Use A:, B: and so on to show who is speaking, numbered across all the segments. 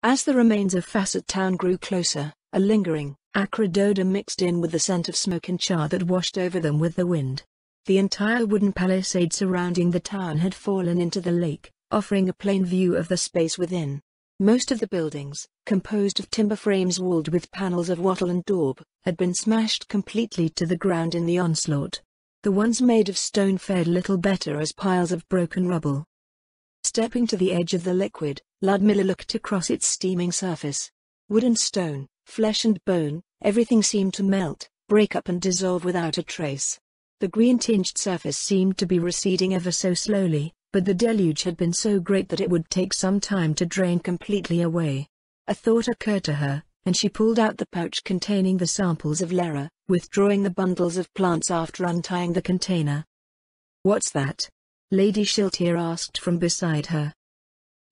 A: As the remains of Facet Town grew closer, a lingering, acrid odor mixed in with the scent of smoke and char that washed over them with the wind. The entire wooden palisade surrounding the town had fallen into the lake, offering a plain view of the space within. Most of the buildings, composed of timber frames walled with panels of wattle and daub, had been smashed completely to the ground in the onslaught. The ones made of stone fared little better as piles of broken rubble. Stepping to the edge of the liquid, Ludmilla looked across its steaming surface. Wood and stone, flesh and bone, everything seemed to melt, break up and dissolve without a trace. The green-tinged surface seemed to be receding ever so slowly, but the deluge had been so great that it would take some time to drain completely away. A thought occurred to her, and she pulled out the pouch containing the samples of Lera, withdrawing the bundles of plants after untying the container. "What's that?" Lady Shiltier asked from beside her.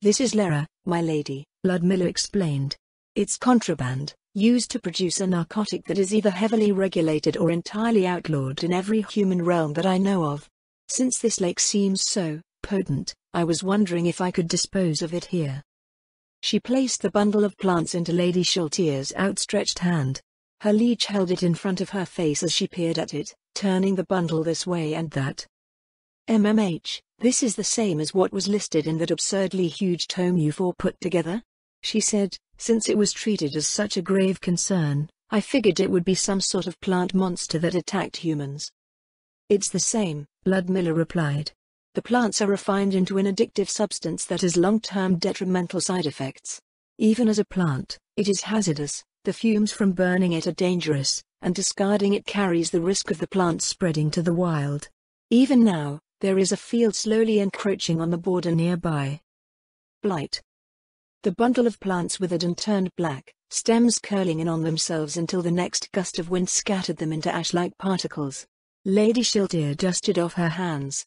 A: "This is Lera, my lady," Ludmilla explained. "It's contraband, used to produce a narcotic that is either heavily regulated or entirely outlawed in every human realm that I know of. Since this lake seems so potent, I was wondering if I could dispose of it here." She placed the bundle of plants into Lady Shiltier's outstretched hand. Her liege held it in front of her face as she peered at it, turning the bundle this way and that. This is the same as what was listed in that absurdly huge tome you four put together?" she said. "Since it was treated as such a grave concern, I figured it would be some sort of plant monster that attacked humans." "It's the same," Ludmilla replied. "The plants are refined into an addictive substance that has long-term detrimental side effects. Even as a plant, it is hazardous. The fumes from burning it are dangerous, and discarding it carries the risk of the plant spreading to the wild. Even now, there is a field slowly encroaching on the border nearby. Blight." The bundle of plants withered and turned black, stems curling in on themselves until the next gust of wind scattered them into ash-like particles. Lady Shiltier dusted off her hands.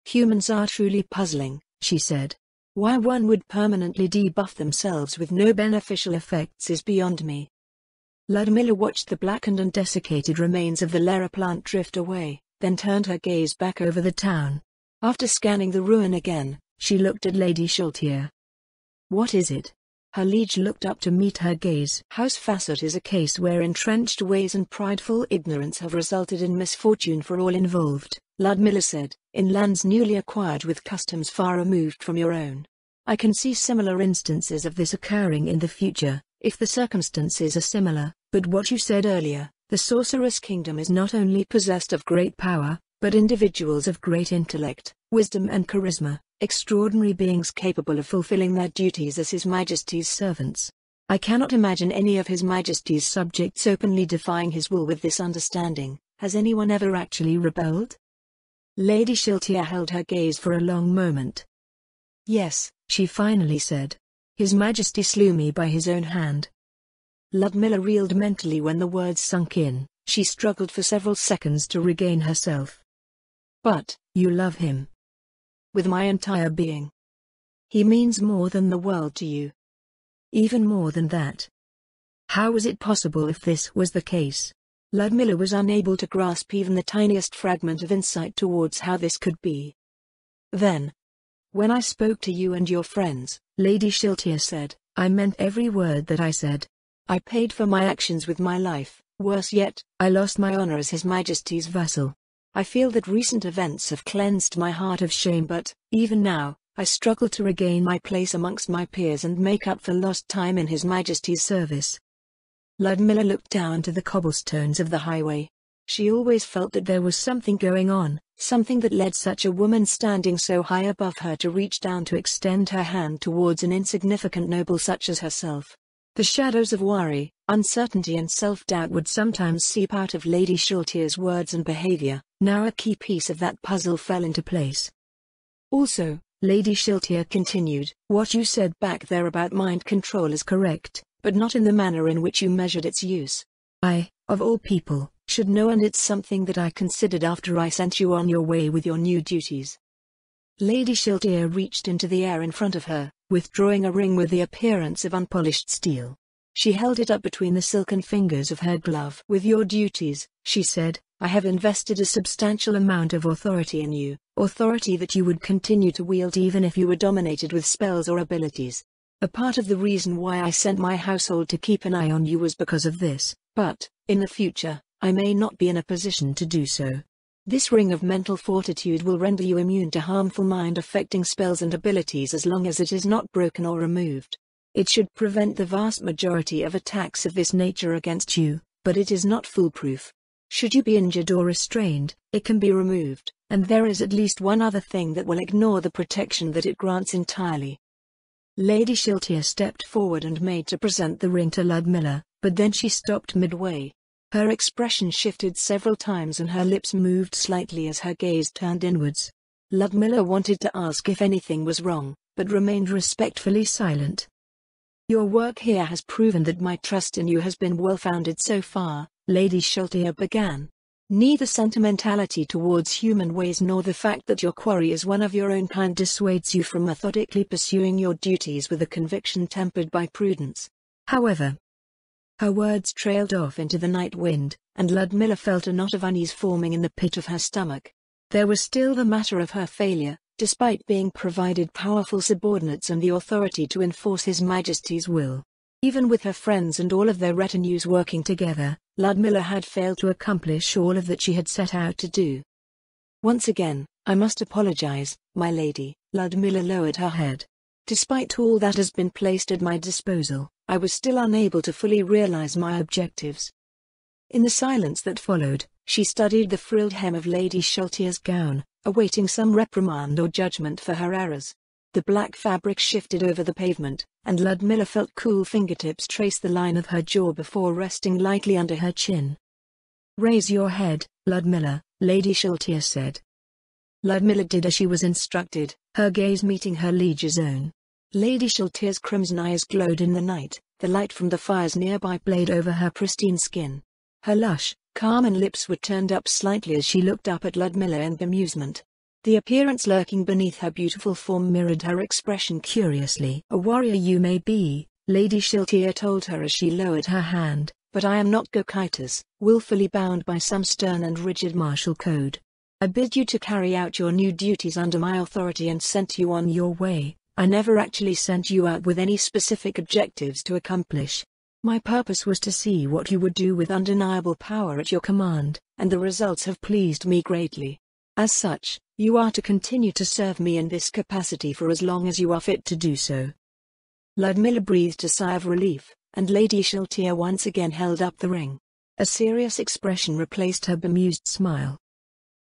A: "Humans are truly puzzling," she said. "Why one would permanently debuff themselves with no beneficial effects is beyond me." Ludmilla watched the blackened and desiccated remains of the Lera plant drift away, then turned her gaze back over the town. After scanning the ruin again, she looked at Lady Shiltier. "What is it?" Her liege looked up to meet her gaze. "House Facet is a case where entrenched ways and prideful ignorance have resulted in misfortune for all involved," Ludmilla said, "in lands newly acquired with customs far removed from your own. I can see similar instances of this occurring in the future, if the circumstances are similar, but what you said earlier, the Sorceress Kingdom is not only possessed of great power, but individuals of great intellect, wisdom and charisma, extraordinary beings capable of fulfilling their duties as His Majesty's servants. I cannot imagine any of His Majesty's subjects openly defying his will with this understanding. Has anyone ever actually rebelled?" Lady Shiltier held her gaze for a long moment. "Yes," she finally said. "His Majesty slew me by his own hand." Ludmilla reeled mentally when the words sunk in. She struggled for several seconds to regain herself. "But, you love him?" "With my entire being. He means more than the world to you." "Even more than that." How was it possible if this was the case? Ludmilla was unable to grasp even the tiniest fragment of insight towards how this could be. "Then, when I spoke to you and your friends," Lady Shiltier said, "I meant every word that I said. I paid for my actions with my life. Worse yet, I lost my honor as His Majesty's vassal. I feel that recent events have cleansed my heart of shame, but, even now, I struggle to regain my place amongst my peers and make up for lost time in His Majesty's service." Ludmilla looked down to the cobblestones of the highway. She always felt that there was something going on, something that led such a woman standing so high above her to reach down to extend her hand towards an insignificant noble such as herself. The shadows of worry, uncertainty and self-doubt would sometimes seep out of Lady Shiltier's words and behavior. Now a key piece of that puzzle fell into place. "Also," Lady Shiltier continued, "what you said back there about mind control is correct, but not in the manner in which you measured its use. I, of all people, should know, and it's something that I considered after I sent you on your way with your new duties." Lady Shiltier reached into the air in front of her, withdrawing a ring with the appearance of unpolished steel. She held it up between the silken fingers of her glove. "With your duties," she said, "I have invested a substantial amount of authority in you, authority that you would continue to wield even if you were dominated with spells or abilities. A part of the reason why I sent my household to keep an eye on you was because of this, but, in the future, I may not be in a position to do so. This ring of mental fortitude will render you immune to harmful mind-affecting spells and abilities as long as it is not broken or removed. It should prevent the vast majority of attacks of this nature against you, but it is not foolproof. Should you be injured or restrained, it can be removed, and there is at least one other thing that will ignore the protection that it grants entirely. Lady Shiltia stepped forward and made to present the ring to Ludmilla, but then she stopped midway. Her expression shifted several times and her lips moved slightly as her gaze turned inwards. Ludmilla wanted to ask if anything was wrong, but remained respectfully silent. Your work here has proven that my trust in you has been well-founded so far, Lady Shiltia began. Neither sentimentality towards human ways nor the fact that your quarry is one of your own kind dissuades you from methodically pursuing your duties with a conviction tempered by prudence. However, her words trailed off into the night wind, and Ludmilla felt a knot of unease forming in the pit of her stomach. There was still the matter of her failure, despite being provided powerful subordinates and the authority to enforce His Majesty's will. Even with her friends and all of their retinues working together, Ludmilla had failed to accomplish all of that she had set out to do. Once again, I must apologize, my lady. Ludmilla lowered her head. Despite all that has been placed at my disposal, I was still unable to fully realize my objectives. In the silence that followed, she studied the frilled hem of Lady Shiltia's gown, awaiting some reprimand or judgment for her errors. The black fabric shifted over the pavement, and Ludmilla felt cool fingertips trace the line of her jaw before resting lightly under her chin. Raise your head, Ludmilla, Lady Shiltia said. Ludmilla did as she was instructed, her gaze meeting her liege's own. Lady Shiltia's crimson eyes glowed in the night, the light from the fires nearby played over her pristine skin. Her lush, carmine lips were turned up slightly as she looked up at Ludmilla in bemusement. The appearance lurking beneath her beautiful form mirrored her expression curiously. A warrior you may be, Lady Shiltia told her as she lowered her hand, but I am not Gokaitas, willfully bound by some stern and rigid martial code. I bid you to carry out your new duties under my authority and sent you on your way. I never actually sent you out with any specific objectives to accomplish. My purpose was to see what you would do with undeniable power at your command, and the results have pleased me greatly. As such, you are to continue to serve me in this capacity for as long as you are fit to do so. Ludmilla breathed a sigh of relief, and Lady Shiltia once again held up the ring. A serious expression replaced her bemused smile.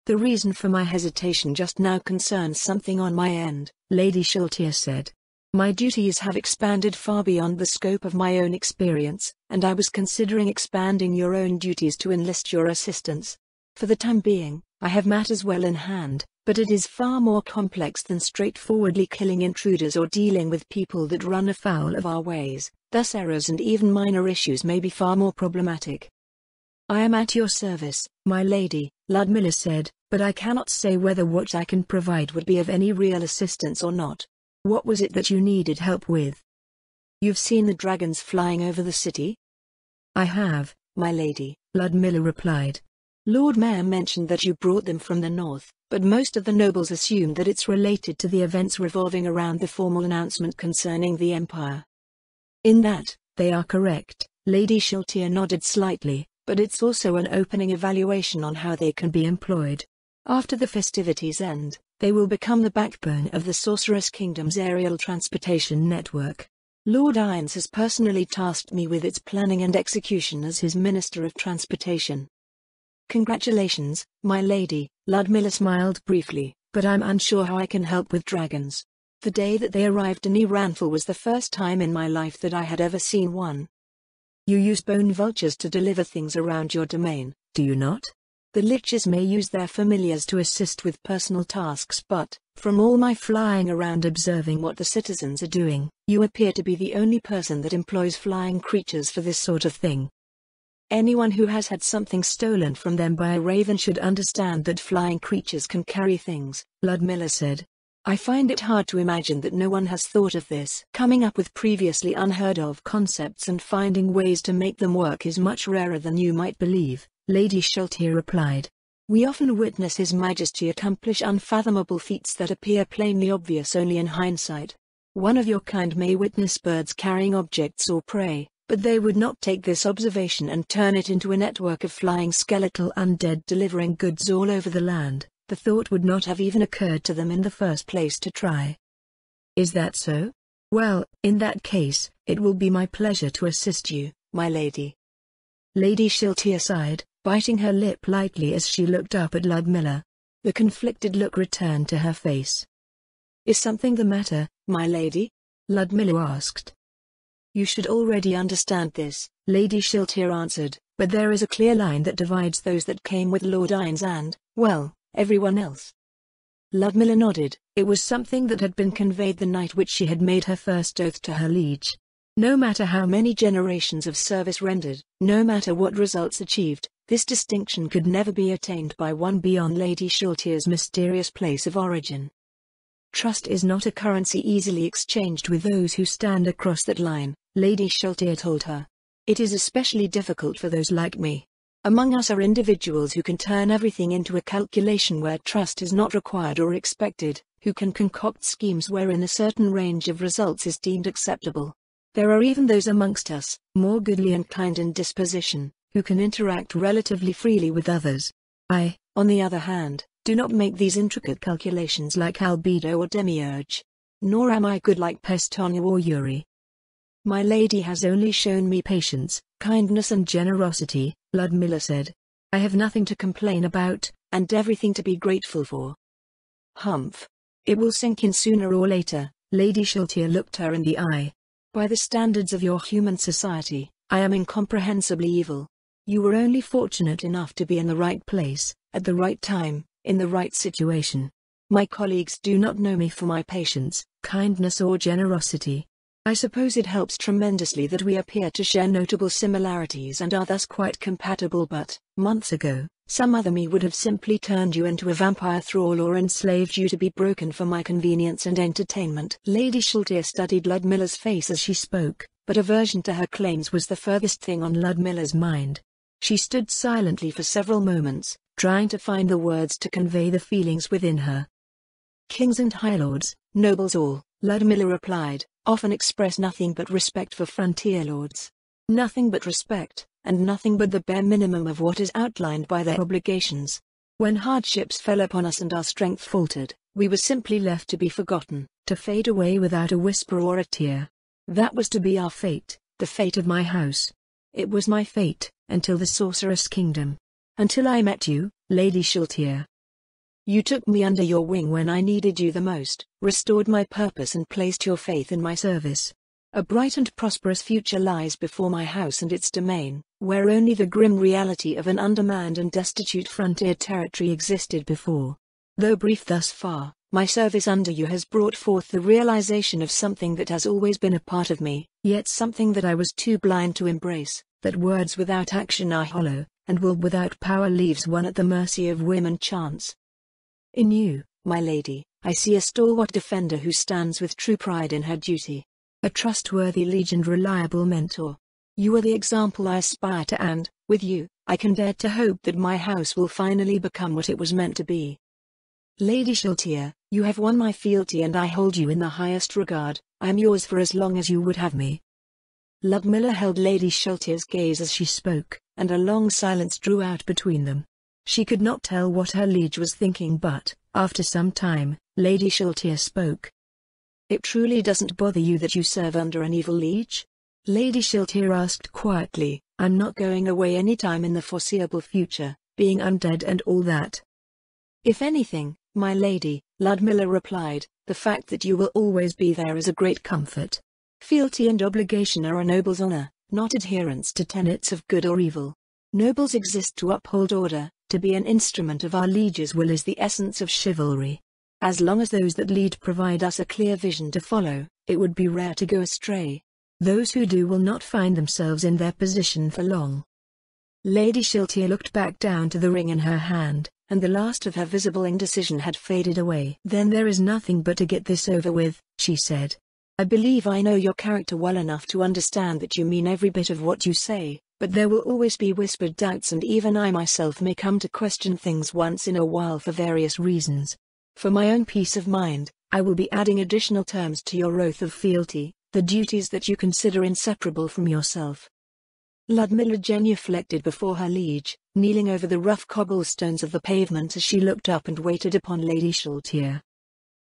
A: The reason for my hesitation just now concerns something on my end, Lady Shiltia said. My duties have expanded far beyond the scope of my own experience, and I was considering expanding your own duties to enlist your assistance. For the time being, I have matters well in hand, but it is far more complex than straightforwardly killing intruders or dealing with people that run afoul of our ways, thus errors and even minor issues may be far more problematic. I am at your service, my lady, Ludmilla said, but I cannot say whether what I can provide would be of any real assistance or not. What was it that you needed help with? You've seen the dragons flying over the city? I have, my lady, Ludmilla replied. Lord Mayor mentioned that you brought them from the north, but most of the nobles assumed that it's related to the events revolving around the formal announcement concerning the Empire. In that, they are correct, Lady Shiltia nodded slightly, but it's also an opening evaluation on how they can be employed. After the festivities end, they will become the backbone of the Sorceress Kingdom's aerial transportation network. Lord Irons has personally tasked me with its planning and execution as his Minister of Transportation. Congratulations, my lady, Ludmilla smiled briefly, but I'm unsure how I can help with dragons. The day that they arrived in Iranful was the first time in my life that I had ever seen one. You use bone vultures to deliver things around your domain, do you not? The liches may use their familiars to assist with personal tasks, but, from all my flying around observing what the citizens are doing, you appear to be the only person that employs flying creatures for this sort of thing. Anyone who has had something stolen from them by a raven should understand that flying creatures can carry things, Ludmilla said. I find it hard to imagine that no one has thought of this. Coming up with previously unheard of concepts and finding ways to make them work is much rarer than you might believe, Lady Shiltia replied. We often witness His Majesty accomplish unfathomable feats that appear plainly obvious only in hindsight. One of your kind may witness birds carrying objects or prey, but they would not take this observation and turn it into a network of flying skeletal undead delivering goods all over the land. The thought would not have even occurred to them in the first place to try. Is that so? Well, in that case, it will be my pleasure to assist you, my lady. Lady Shiltia sighed, biting her lip lightly as she looked up at Ludmilla. The conflicted look returned to her face. Is something the matter, my lady? Ludmilla asked. You should already understand this, Lady Shiltia answered, but there is a clear line that divides those that came with Lord Ines and, well, everyone else. Ludmilla nodded. It was something that had been conveyed the night which she had made her first oath to her liege. No matter how many generations of service rendered, no matter what results achieved, this distinction could never be attained by one beyond Lady Shiltia's mysterious place of origin. Trust is not a currency easily exchanged with those who stand across that line, Lady Shiltia told her. It is especially difficult for those like me. Among us are individuals who can turn everything into a calculation where trust is not required or expected, who can concoct schemes wherein a certain range of results is deemed acceptable. There are even those amongst us, more goodly and kind in disposition, who can interact relatively freely with others. I, on the other hand, do not make these intricate calculations like Albedo or Demiurge. Nor am I good like Pestonia or Yuri. My lady has only shown me patience, kindness and generosity, Ludmilla said. I have nothing to complain about, and everything to be grateful for. Humph. It will sink in sooner or later, Lady Shiltia looked her in the eye. By the standards of your human society, I am incomprehensibly evil. You were only fortunate enough to be in the right place, at the right time, in the right situation. My colleagues do not know me for my patience, kindness or generosity. I suppose it helps tremendously that we appear to share notable similarities and are thus quite compatible, but, months ago, some other me would have simply turned you into a vampire thrall or enslaved you to be broken for my convenience and entertainment. Lady Shiltia studied Ludmilla's face as she spoke, but aversion to her claims was the furthest thing on Ludmilla's mind. She stood silently for several moments, trying to find the words to convey the feelings within her. Kings and high lords, nobles all, Ludmilla replied, often express nothing but respect for frontier lords. Nothing but respect, and nothing but the bare minimum of what is outlined by their obligations. When hardships fell upon us and our strength faltered, we were simply left to be forgotten, to fade away without a whisper or a tear. That was to be our fate, the fate of my house. It was my fate, until the sorceress kingdom. Until I met you, Lady Shiltia. You took me under your wing when I needed you the most, restored my purpose and placed your faith in my service. A bright and prosperous future lies before my house and its domain, where only the grim reality of an undermanned and destitute frontier territory existed before. Though brief thus far, my service under you has brought forth the realization of something that has always been a part of me, yet something that I was too blind to embrace, that words without action are hollow, and will without power leaves one at the mercy of whim and chance. In you, my lady, I see a stalwart defender who stands with true pride in her duty. A trustworthy liege and reliable mentor. You are the example I aspire to, and, with you, I can dare to hope that my house will finally become what it was meant to be. Lady Shiltia, you have won my fealty and I hold you in the highest regard. I am yours for as long as you would have me. Ludmilla held Lady Shiltia's gaze as she spoke, and a long silence drew out between them. She could not tell what her liege was thinking, but, after some time, Lady Shiltia spoke. It truly doesn't bother you that you serve under an evil liege? Lady Shiltia asked quietly. I'm not going away any time in the foreseeable future, being undead and all that. If anything, my lady, Ludmilla replied, the fact that you will always be there is a great comfort. Fealty and obligation are a noble's honor, not adherence to tenets of good or evil. Nobles exist to uphold order, to be an instrument of our liege's will is the essence of chivalry. As long as those that lead provide us a clear vision to follow, it would be rare to go astray. Those who do will not find themselves in their position for long. Lady Shiltia looked back down to the ring in her hand, and the last of her visible indecision had faded away. Then there is nothing but to get this over with, she said. I believe I know your character well enough to understand that you mean every bit of what you say, but there will always be whispered doubts, and even I myself may come to question things once in a while for various reasons. For my own peace of mind, I will be adding additional terms to your oath of fealty, the duties that you consider inseparable from yourself. Ludmilla genuflected before her liege, kneeling over the rough cobblestones of the pavement as she looked up and waited upon Lady Shiltir.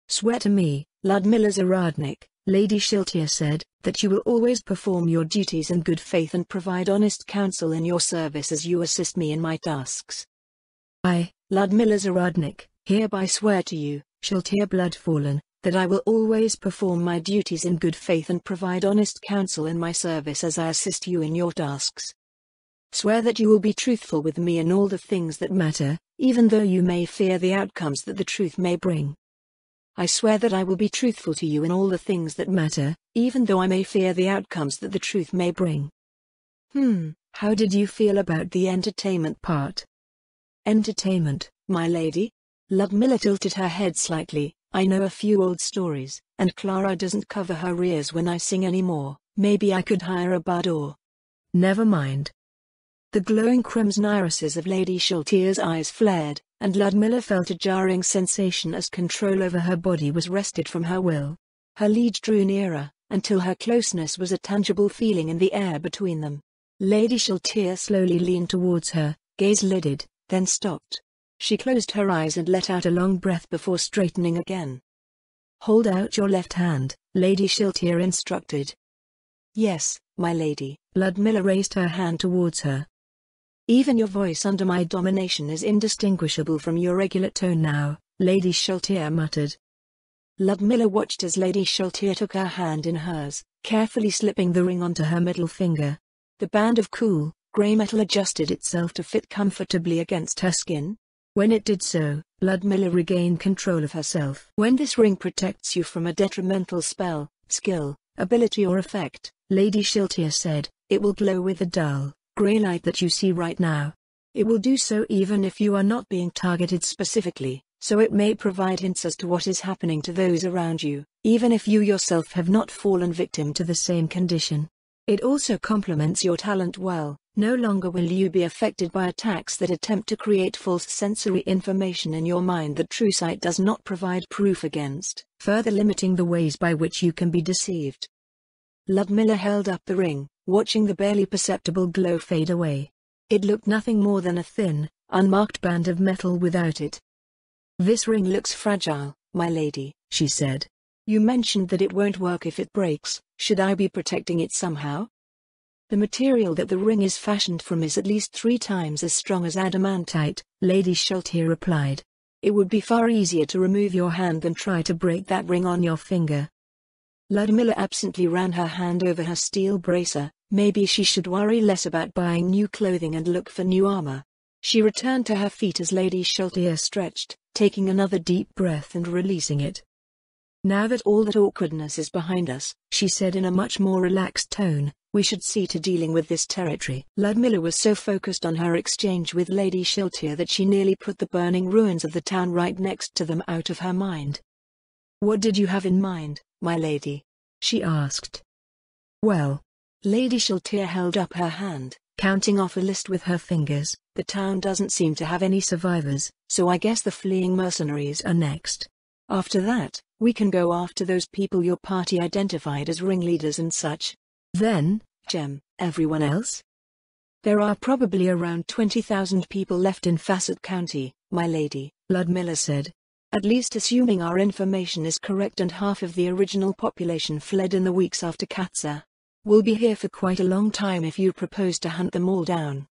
A: Swear to me, Ludmilla Zaradnik, Lady Shiltir said, that you will always perform your duties in good faith and provide honest counsel in your service as you assist me in my tasks. I, Ludmilla Zaradnik, hereby swear to you, Shiltir Bloodfallen, that I will always perform my duties in good faith and provide honest counsel in my service as I assist you in your tasks. Swear that you will be truthful with me in all the things that matter, even though you may fear the outcomes that the truth may bring. I swear that I will be truthful to you in all the things that matter, even though I may fear the outcomes that the truth may bring. How did you feel about the entertainment part? Entertainment, my lady? Ludmilla tilted her head slightly. I know a few old stories, and Clara doesn't cover her ears when I sing anymore. Maybe I could hire a bard or... Never mind. The glowing crimson irises of Lady Shiltir's eyes flared, and Ludmilla felt a jarring sensation as control over her body was wrested from her will. Her liege drew nearer, until her closeness was a tangible feeling in the air between them. Lady Shiltir slowly leaned towards her, gaze lidded, then stopped. She closed her eyes and let out a long breath before straightening again. Hold out your left hand, Lady Shiltir instructed. Yes, my lady. Ludmilla raised her hand towards her. Even your voice under my domination is indistinguishable from your regular tone now, Lady Shiltir muttered. Ludmilla watched as Lady Shiltir took her hand in hers, carefully slipping the ring onto her middle finger. The band of cool, grey metal adjusted itself to fit comfortably against her skin. When it did so, Ludmilla regained control of herself. When this ring protects you from a detrimental spell, skill, ability or effect, Lady Shiltir said, it will glow with the dull, grey light that you see right now. It will do so even if you are not being targeted specifically, so it may provide hints as to what is happening to those around you, even if you yourself have not fallen victim to the same condition. It also complements your talent well. No longer will you be affected by attacks that attempt to create false sensory information in your mind that true sight does not provide proof against, further limiting the ways by which you can be deceived. Ludmilla held up the ring, watching the barely perceptible glow fade away. It looked nothing more than a thin, unmarked band of metal without it. This ring looks fragile, my lady, she said. You mentioned that it won't work if it breaks. Should I be protecting it somehow? The material that the ring is fashioned from is at least 3 times as strong as adamantite, Lady Shiltir replied. It would be far easier to remove your hand than try to break that ring on your finger. Ludmilla absently ran her hand over her steel bracer. Maybe she should worry less about buying new clothing and look for new armor. She returned to her feet as Lady Shiltir stretched, taking another deep breath and releasing it. Now that all that awkwardness is behind us, she said in a much more relaxed tone, we should see to dealing with this territory. Ludmilla was so focused on her exchange with Lady Shiltir that she nearly put the burning ruins of the town right next to them out of her mind. What did you have in mind, my lady? She asked. Well, Lady Shiltir held up her hand, counting off a list with her fingers. The town doesn't seem to have any survivors, so I guess the fleeing mercenaries are next. After that, we can go after those people your party identified as ringleaders and such. Then, everyone else? There are probably around 20,000 people left in Facet County, my lady, Ludmilla said. At least assuming our information is correct and half of the original population fled in the weeks after Katsa. We'll be here for quite a long time if you propose to hunt them all down.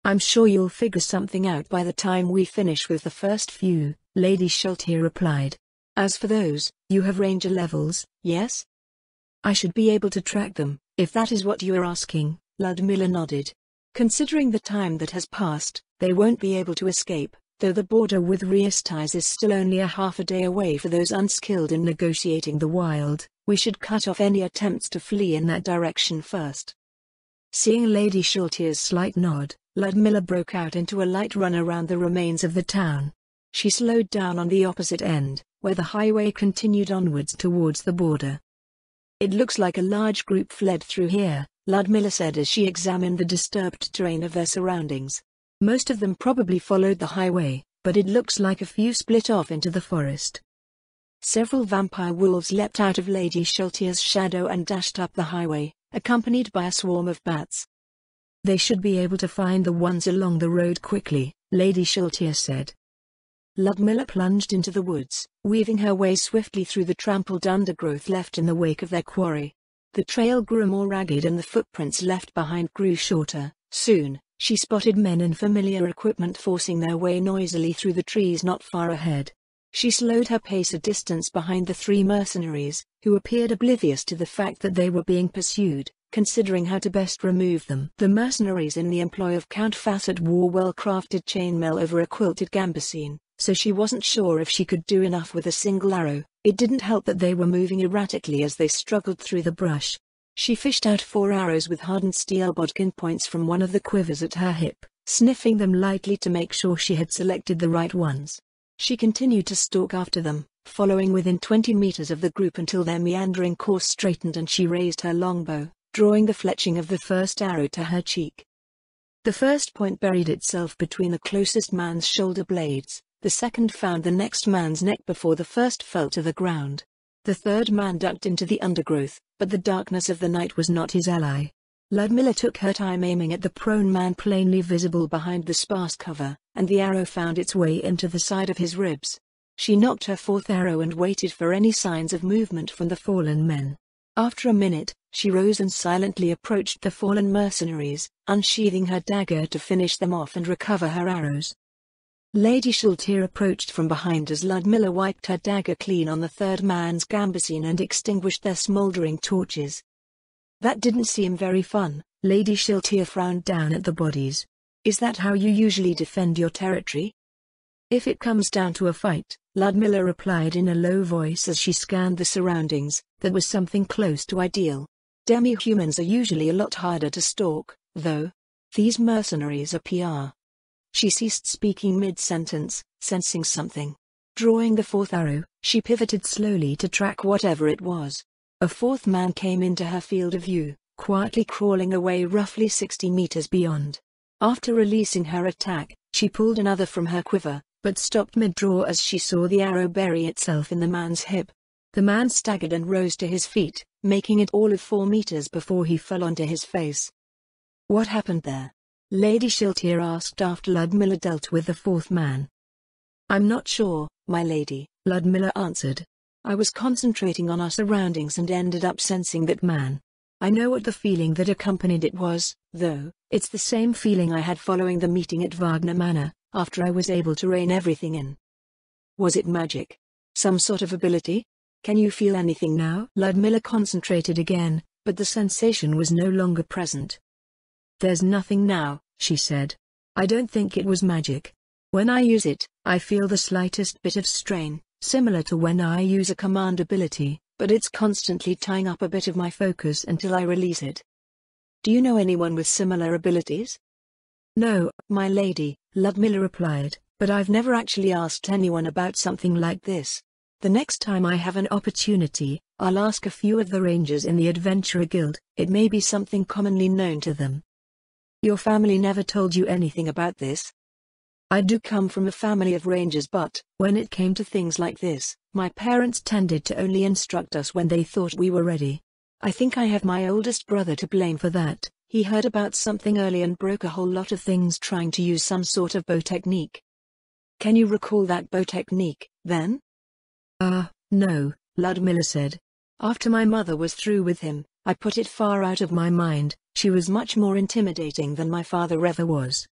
A: I'm sure you'll figure something out by the time we finish with the first few, Lady Shiltir replied. As for those, you have ranger levels, yes? I should be able to track them, if that is what you are asking, Ludmilla nodded. Considering the time that has passed, they won't be able to escape, though the border with Riestais is still only a half a day away for those unskilled in negotiating the wild. We should cut off any attempts to flee in that direction first. Seeing Lady Shiltir's slight nod, Ludmilla broke out into a light run around the remains of the town. She slowed down on the opposite end, where the highway continued onwards towards the border. It looks like a large group fled through here, Ludmilla said as she examined the disturbed terrain of their surroundings. Most of them probably followed the highway, but it looks like a few split off into the forest. Several vampire wolves leapt out of Lady Shulteer's shadow and dashed up the highway, accompanied by a swarm of bats. They should be able to find the ones along the road quickly, Lady Shulteer said. Ludmilla plunged into the woods, weaving her way swiftly through the trampled undergrowth left in the wake of their quarry. The trail grew more ragged and the footprints left behind grew shorter. Soon, she spotted men in familiar equipment forcing their way noisily through the trees not far ahead. She slowed her pace a distance behind the three mercenaries, who appeared oblivious to the fact that they were being pursued, considering how to best remove them. The mercenaries in the employ of Count Facet wore well-crafted chainmail over a quilted gambesine, so she wasn't sure if she could do enough with a single arrow. It didn't help that they were moving erratically as they struggled through the brush. She fished out 4 arrows with hardened steel bodkin points from one of the quivers at her hip, sniffing them lightly to make sure she had selected the right ones. She continued to stalk after them, following within 20 meters of the group until their meandering course straightened and she raised her longbow, drawing the fletching of the first arrow to her cheek. The first point buried itself between the closest man's shoulder blades, the second found the next man's neck before the first fell to the ground. The third man ducked into the undergrowth, but the darkness of the night was not his ally. Ludmilla took her time aiming at the prone man plainly visible behind the sparse cover, and the arrow found its way into the side of his ribs. She knocked her fourth arrow and waited for any signs of movement from the fallen men. After a minute, she rose and silently approached the fallen mercenaries, unsheathing her dagger to finish them off and recover her arrows. Lady Shulteer approached from behind as Ludmilla wiped her dagger clean on the third man's gambesine and extinguished their smoldering torches. That didn't seem very fun. Lady Shulteer frowned down at the bodies. Is that how you usually defend your territory? If it comes down to a fight, Ludmilla replied in a low voice as she scanned the surroundings, that was something close to ideal. Demi-humans are usually a lot harder to stalk, though. These mercenaries are PR. She ceased speaking mid-sentence, sensing something. Drawing the fourth arrow, she pivoted slowly to track whatever it was. A fourth man came into her field of view, quietly crawling away roughly 60 meters beyond. After releasing her attack, she pulled another from her quiver, but stopped mid-draw as she saw the arrow bury itself in the man's hip. The man staggered and rose to his feet, making it all of 4 meters before he fell onto his face. What happened there? Lady Shulteer asked after Ludmilla dealt with the fourth man. I'm not sure, my lady, Ludmilla answered. I was concentrating on our surroundings and ended up sensing that man. I know what the feeling that accompanied it was, though. It's the same feeling I had following the meeting at Wagner Manor, after I was able to rein everything in. Was it magic? Some sort of ability? Can you feel anything now? Ludmilla concentrated again, but the sensation was no longer present. There's nothing now, she said. I don't think it was magic. When I use it, I feel the slightest bit of strain, similar to when I use a command ability, but it's constantly tying up a bit of my focus until I release it. Do you know anyone with similar abilities? No, my lady, Ludmilla replied, but I've never actually asked anyone about something like this. The next time I have an opportunity, I'll ask a few of the rangers in the Adventurer Guild. It may be something commonly known to them. Your family never told you anything about this? I do come from a family of rangers, but when it came to things like this, my parents tended to only instruct us when they thought we were ready. I think I have my oldest brother to blame for that. He heard about something early and broke a whole lot of things trying to use some sort of bow technique. Can you recall that bow technique, then? No, Ludmilla said. After my mother was through with him, I put it far out of my mind. She was much more intimidating than my father ever was.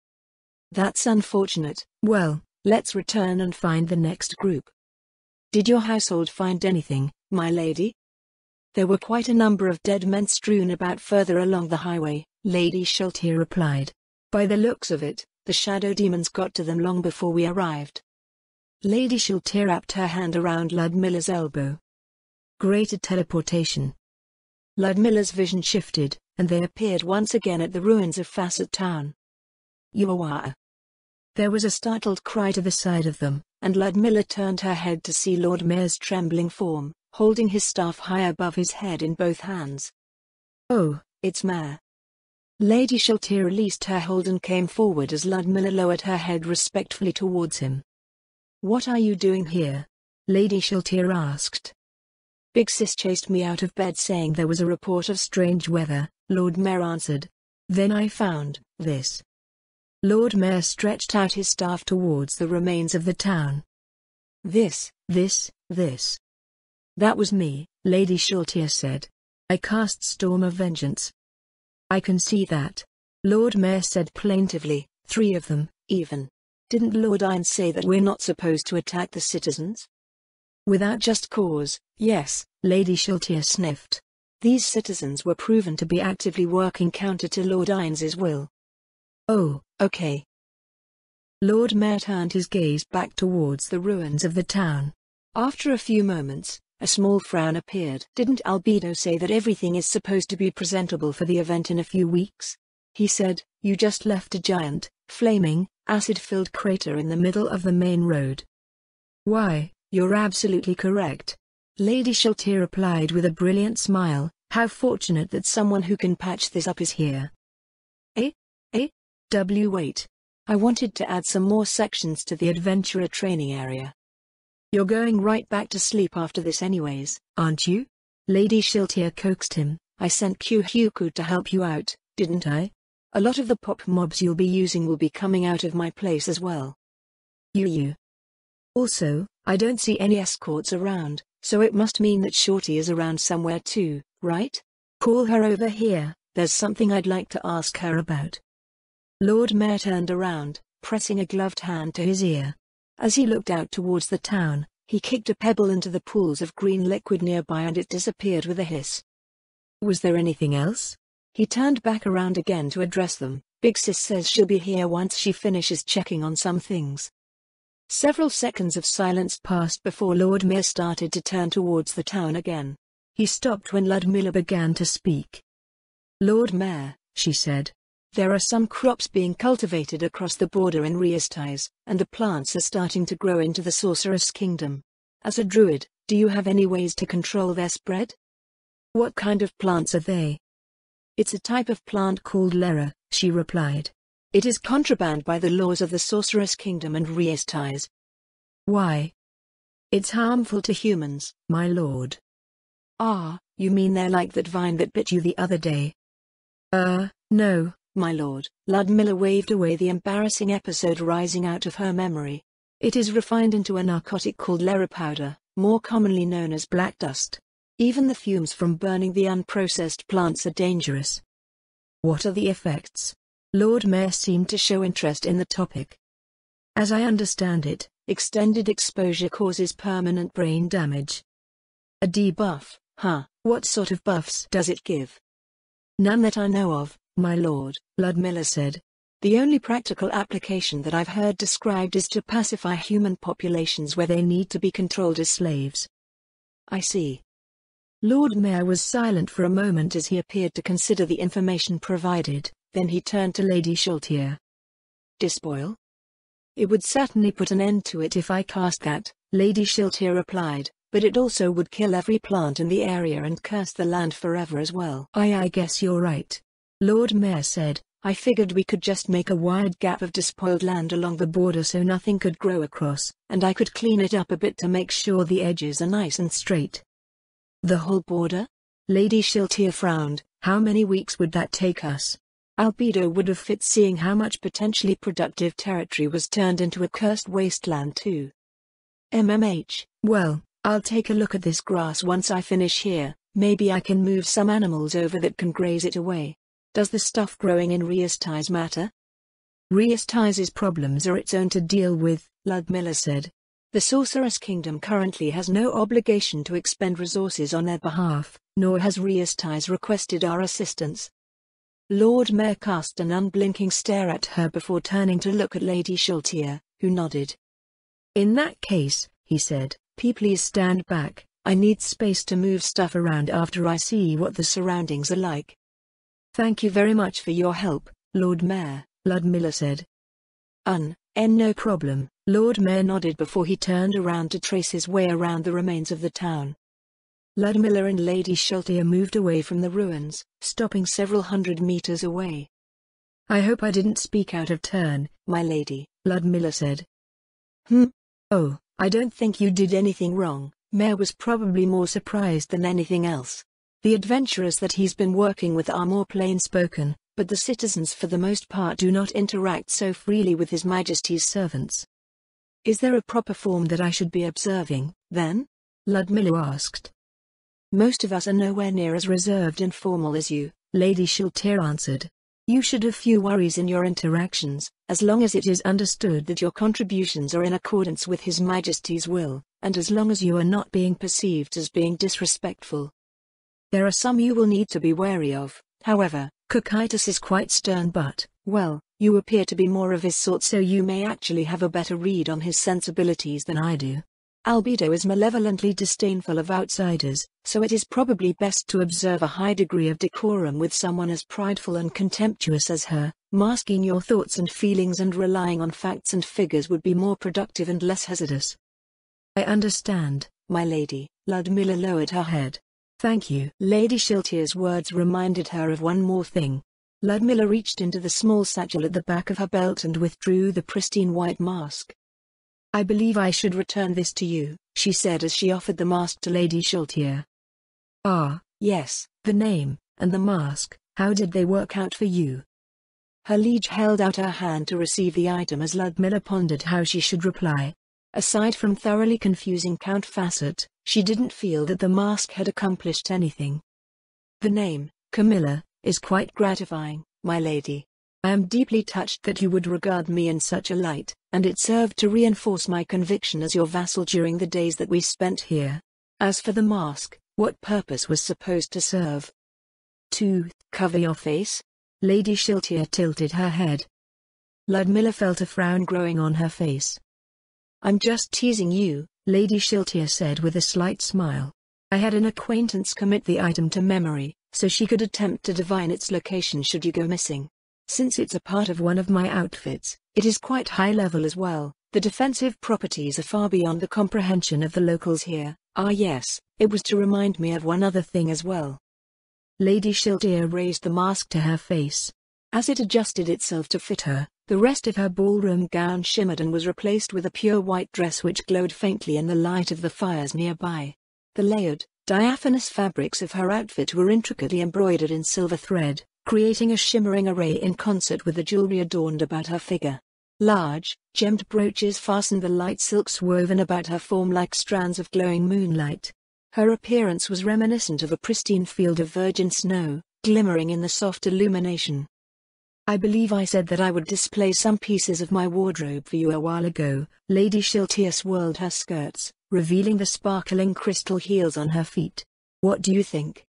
A: That's unfortunate. Well, let's return and find the next group. Did your household find anything, my lady? There were quite a number of dead men strewn about further along the highway, Lady Shulteer replied. By the looks of it, the shadow demons got to them long before we arrived. Lady Shulteer wrapped her hand around Ludmilla's elbow. Greater teleportation. Ludmilla's vision shifted, and they appeared once again at the ruins of Facet Town. Yuawa! There was a startled cry to the side of them, and Ludmilla turned her head to see Lord Mayor's trembling form, holding his staff high above his head in both hands. Oh, it's Mayor. Lady Shulteer released her hold and came forward as Ludmilla lowered her head respectfully towards him. What are you doing here? Lady Sheltier asked. Big Sis chased me out of bed saying there was a report of strange weather, Lord Mayor answered. Then I found this. Lord Mayor stretched out his staff towards the remains of the town. This. That was me, Lady Sheltier said. I cast Storm of Vengeance. I can see that. Lord Mayor said plaintively, 3 of them, even. Didn't Lord Irons say that we're not supposed to attack the citizens? Without just cause, yes, Lady Sheltier sniffed. These citizens were proven to be actively working counter to Lord Irons's will. Oh, okay. Lord Mayor turned his gaze back towards the ruins of the town. After a few moments, a small frown appeared. Didn't Albedo say that everything is supposed to be presentable for the event in a few weeks? He said, you just left a giant, flaming, acid-filled crater in the middle of the main road. Why, you're absolutely correct. Lady Sheltier replied with a brilliant smile, how fortunate that someone who can patch this up is here. Wait. I wanted to add some more sections to the adventurer training area. You're going right back to sleep after this anyways, aren't you? Lady Sheltier coaxed him. I sent Kyuhyuku to help you out, didn't I? A lot of the pop mobs you'll be using will be coming out of my place as well. You. Also, I don't see any escorts around, so it must mean that Shorty is around somewhere too, right? Call her over here, there's something I'd like to ask her about. Lord Mayor turned around, pressing a gloved hand to his ear. As he looked out towards the town, he kicked a pebble into the pools of green liquid nearby and it disappeared with a hiss. Was there anything else? He turned back around again to address them. Big Sis says she'll be here once she finishes checking on some things. Several seconds of silence passed before Lord Mayor started to turn towards the town again. He stopped when Ludmilla began to speak. Lord Mayor, she said. There are some crops being cultivated across the border in Riestais, and the plants are starting to grow into the Sorceress Kingdom. As a druid, do you have any ways to control their spread? What kind of plants are they? It's a type of plant called Lera, she replied. It is contraband by the laws of the Sorceress Kingdom and Riestais. Why? It's harmful to humans, my lord. Ah, you mean they're like that vine that bit you the other day? No, my lord. Ludmilla waved away the embarrassing episode rising out of her memory. It is refined into a narcotic called Lera powder, more commonly known as black dust. Even the fumes from burning the unprocessed plants are dangerous. What are the effects? Lord Mayor seemed to show interest in the topic. As I understand it, extended exposure causes permanent brain damage. A debuff, huh? What sort of buffs does it give? None that I know of, my lord, Ludmilla said. The only practical application that I've heard described is to pacify human populations where they need to be controlled as slaves. I see. Lord Mayor was silent for a moment as he appeared to consider the information provided, then he turned to Lady Sheltier. Despoil? It would certainly put an end to it if I cast that, Lady Sheltier replied, but it also would kill every plant in the area and curse the land forever as well. I guess you're right. Lord Mayor said, I figured we could just make a wide gap of despoiled land along the border so nothing could grow across, and I could clean it up a bit to make sure the edges are nice and straight. The whole border? Lady Sheltier frowned. How many weeks would that take us? Albedo would have fit seeing how much potentially productive territory was turned into a cursed wasteland too. Well, I'll take a look at this grass once I finish here, maybe I can move some animals over that can graze it away. Does the stuff growing in Riestais matter? Riestais' problems are its own to deal with, Ludmilla said. The Sorceress Kingdom currently has no obligation to expend resources on their behalf, nor has Riestais requested our assistance. Lord Mayor cast an unblinking stare at her before turning to look at Lady Sheltier, who nodded. In that case, he said, please stand back, I need space to move stuff around after I see what the surroundings are like. Thank you very much for your help, Lord Mayor, Ludmilla said. No problem, Lord Mayor nodded before he turned around to trace his way around the remains of the town. Ludmilla and Lady Sheltier moved away from the ruins, stopping several hundred meters away. I hope I didn't speak out of turn, my lady, Ludmilla said. Oh, I don't think you did anything wrong." Mare was probably more surprised than anything else. The adventurers that he's been working with are more plain-spoken, but the citizens for the most part do not interact so freely with His Majesty's servants. "Is there a proper form that I should be observing, then?" Ludmilla asked. "Most of us are nowhere near as reserved and formal as you," Lady Shiltir answered. "You should have few worries in your interactions, as long as it is understood that your contributions are in accordance with His Majesty's will, and as long as you are not being perceived as being disrespectful. There are some you will need to be wary of, however. Cocytus is quite stern but, well, you appear to be more of his sort, so you may actually have a better read on his sensibilities than I do. Albedo is malevolently disdainful of outsiders, so it is probably best to observe a high degree of decorum with someone as prideful and contemptuous as her. Masking your thoughts and feelings and relying on facts and figures would be more productive and less hazardous." "I understand, my lady." Ludmilla lowered her head. "Thank you." Lady Shiltir's words reminded her of one more thing. Ludmilla reached into the small satchel at the back of her belt and withdrew the pristine white mask. "I believe I should return this to you," she said as she offered the mask to Lady Shiltir. "Ah, yes, the name, and the mask, how did they work out for you?" Her liege held out her hand to receive the item as Ludmilla pondered how she should reply. Aside from thoroughly confusing Count Facet, she didn't feel that the mask had accomplished anything. "The name, Camilla, is quite gratifying, my lady. I am deeply touched that you would regard me in such a light, and it served to reinforce my conviction as your vassal during the days that we spent here. As for the mask, what purpose was supposed to serve?" "To cover your face?" Lady Shiltir tilted her head. Ludmilla felt a frown growing on her face. "I'm just teasing you," Lady Shiltir said with a slight smile. "I had an acquaintance commit the item to memory, so she could attempt to divine its location should you go missing. Since it's a part of one of my outfits, it is quite high level as well. The defensive properties are far beyond the comprehension of the locals here. Ah yes, it was to remind me of one other thing as well." Lady Shiltir raised the mask to her face. As it adjusted itself to fit her, the rest of her ballroom gown shimmered and was replaced with a pure white dress which glowed faintly in the light of the fires nearby. The layered, diaphanous fabrics of her outfit were intricately embroidered in silver thread, creating a shimmering array in concert with the jewelry adorned about her figure. Large, gemmed brooches fastened the light silks woven about her form like strands of glowing moonlight. Her appearance was reminiscent of a pristine field of virgin snow, glimmering in the soft illumination. "I believe I said that I would display some pieces of my wardrobe for you a while ago." Lady Shiltir swirled her skirts, revealing the sparkling crystal heels on her feet. "What do you think?"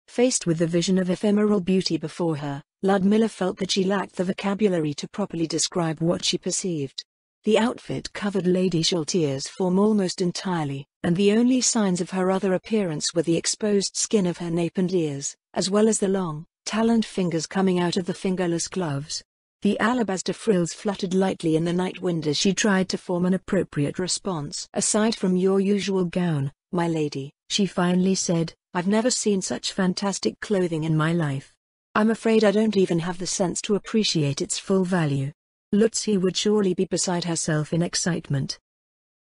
A: Faced with the vision of ephemeral beauty before her, Ludmilla felt that she lacked the vocabulary to properly describe what she perceived. The outfit covered Lady Shiltir's form almost entirely, and the only signs of her other appearance were the exposed skin of her nape and ears, as well as the long, taloned fingers coming out of the fingerless gloves. The alabaster frills fluttered lightly in the night wind as she tried to form an appropriate response. "Aside from your usual gown, my lady," she finally said, "I've never seen such fantastic clothing in my life. I'm afraid I don't even have the sense to appreciate its full value." Lutzi would surely be beside herself in excitement.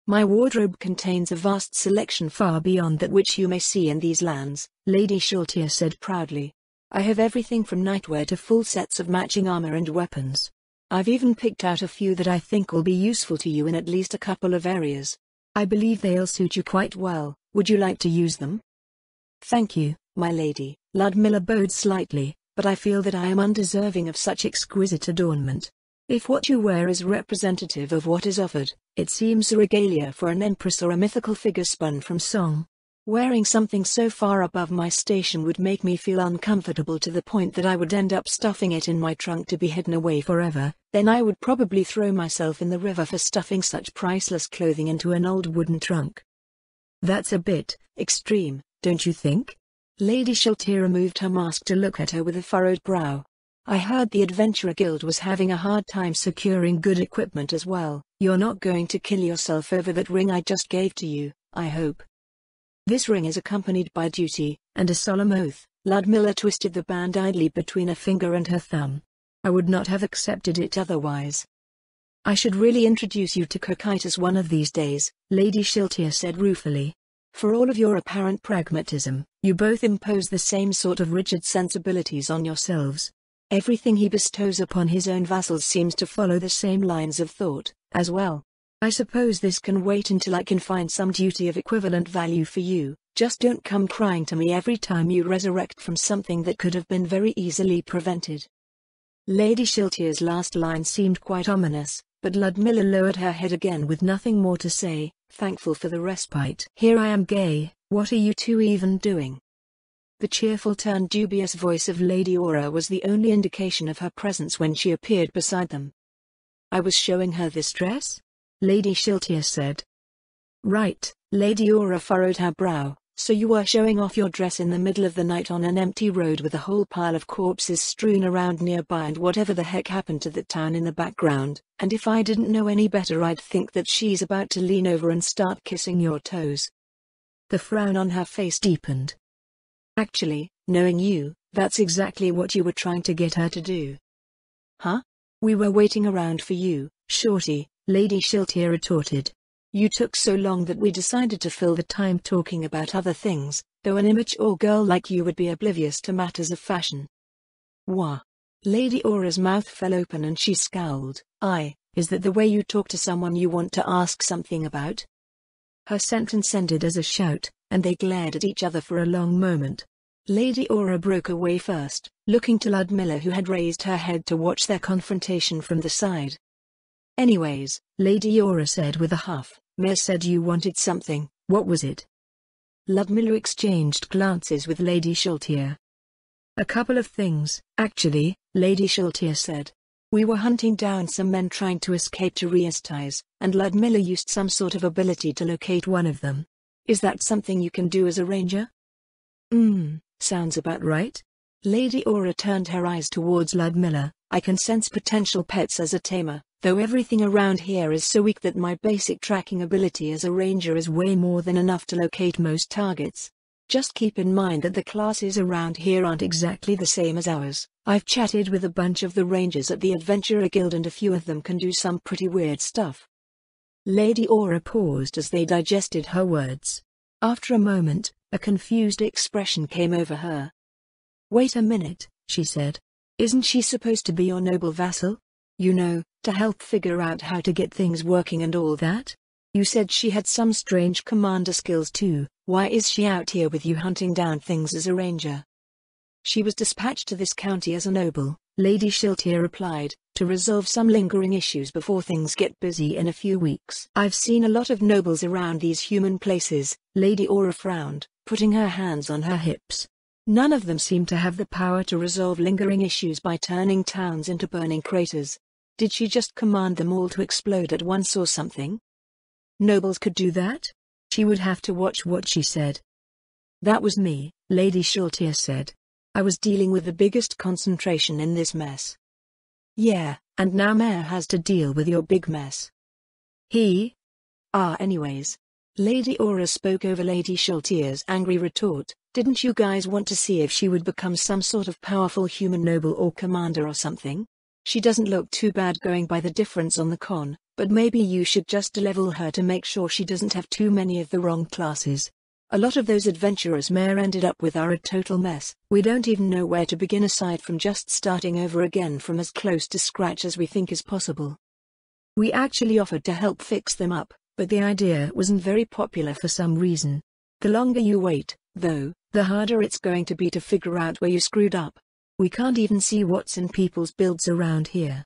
A: "My wardrobe contains a vast selection far beyond that which you may see in these lands," Lady Shiltir said proudly. "I have everything from nightwear to full sets of matching armor and weapons. I've even picked out a few that I think will be useful to you in at least a couple of areas. I believe they'll suit you quite well. Would you like to use them?" "Thank you, my lady." Ludmilla bowed slightly, "but I feel that I am undeserving of such exquisite adornment. If what you wear is representative of what is offered, it seems a regalia for an empress or a mythical figure spun from song. Wearing something so far above my station would make me feel uncomfortable to the point that I would end up stuffing it in my trunk to be hidden away forever. Then I would probably throw myself in the river for stuffing such priceless clothing into an old wooden trunk." "That's a bit extreme, don't you think?" Lady Shiltir removed her mask to look at her with a furrowed brow. "I heard the Adventurer Guild was having a hard time securing good equipment as well. You're not going to kill yourself over that ring I just gave to you, I hope." "This ring is accompanied by duty, and a solemn oath." Ludmilla twisted the band idly between a finger and her thumb. "I would not have accepted it otherwise." I should really introduce you to Cocytus one of these days, Lady Shiltir said ruefully. For all of your apparent pragmatism, you both impose the same sort of rigid sensibilities on yourselves. Everything he bestows upon his own vassals seems to follow the same lines of thought, as well. I suppose this can wait until I can find some duty of equivalent value for you. Just don't come crying to me every time you resurrect from something that could have been very easily prevented. Lady Shiltir's last line seemed quite ominous, but Ludmilla lowered her head again with nothing more to say, thankful for the respite. Here I am gay, what are you two even doing? The cheerful turned dubious voice of Lady Aura was the only indication of her presence when she appeared beside them. I was showing her this dress? Lady Shiltir said. Right, Lady Aura furrowed her brow. So you were showing off your dress in the middle of the night on an empty road with a whole pile of corpses strewn around nearby and whatever the heck happened to that town in the background, and if I didn't know any better I'd think that she's about to lean over and start kissing your toes. The frown on her face deepened. Actually, knowing you, that's exactly what you were trying to get her to do. Huh? We were waiting around for you, Shorty, Lady Shiltir retorted. You took so long that we decided to fill the time talking about other things, though an immature girl like you would be oblivious to matters of fashion. Wah. Lady Aura's mouth fell open and she scowled. Is that the way you talk to someone you want to ask something about? Her sentence ended as a shout, and they glared at each other for a long moment. Lady Aura broke away first, looking to Ludmilla who had raised her head to watch their confrontation from the side. Anyways, Lady Aura said with a huff, Mare said you wanted something, what was it? Ludmilla exchanged glances with Lady Shiltir. A couple of things, actually, Lady Shiltir said. We were hunting down some men trying to escape to Riastais, and Ludmilla used some sort of ability to locate one of them. Is that something you can do as a ranger? Sounds about right. Lady Aura turned her eyes towards Ludmilla. I can sense potential pets as a tamer, though everything around here is so weak that my basic tracking ability as a ranger is way more than enough to locate most targets. Just keep in mind that the classes around here aren't exactly the same as ours. I've chatted with a bunch of the rangers at the Adventurer Guild and a few of them can do some pretty weird stuff. Lady Aura paused as they digested her words. After a moment, a confused expression came over her. Wait a minute, she said. Isn't she supposed to be your noble vassal? You know, to help figure out how to get things working and all that? You said she had some strange commander skills too. Why is she out here with you hunting down things as a ranger? She was dispatched to this county as a noble, Lady Shiltir replied, to resolve some lingering issues before things get busy in a few weeks. I've seen a lot of nobles around these human places, Lady Aura frowned, putting her hands on her hips. None of them seem to have the power to resolve lingering issues by turning towns into burning craters. Did she just command them all to explode at once or something? Nobles could do that? She would have to watch what she said. That was me, Lady Shiltir said. I was dealing with the biggest concentration in this mess. Yeah, and now Mare has to deal with your big mess. Anyways. Lady Aura spoke over Lady Shiltir's angry retort. Didn't you guys want to see if she would become some sort of powerful human noble or commander or something? She doesn't look too bad going by the difference on the con, but maybe you should just level her to make sure she doesn't have too many of the wrong classes. A lot of those adventurers Mare ended up with are a total mess. We don't even know where to begin aside from just starting over again from as close to scratch as we think is possible. We actually offered to help fix them up, but the idea wasn't very popular for some reason. The longer you wait, though, the harder it's going to be to figure out where you screwed up. We can't even see what's in people's builds around here.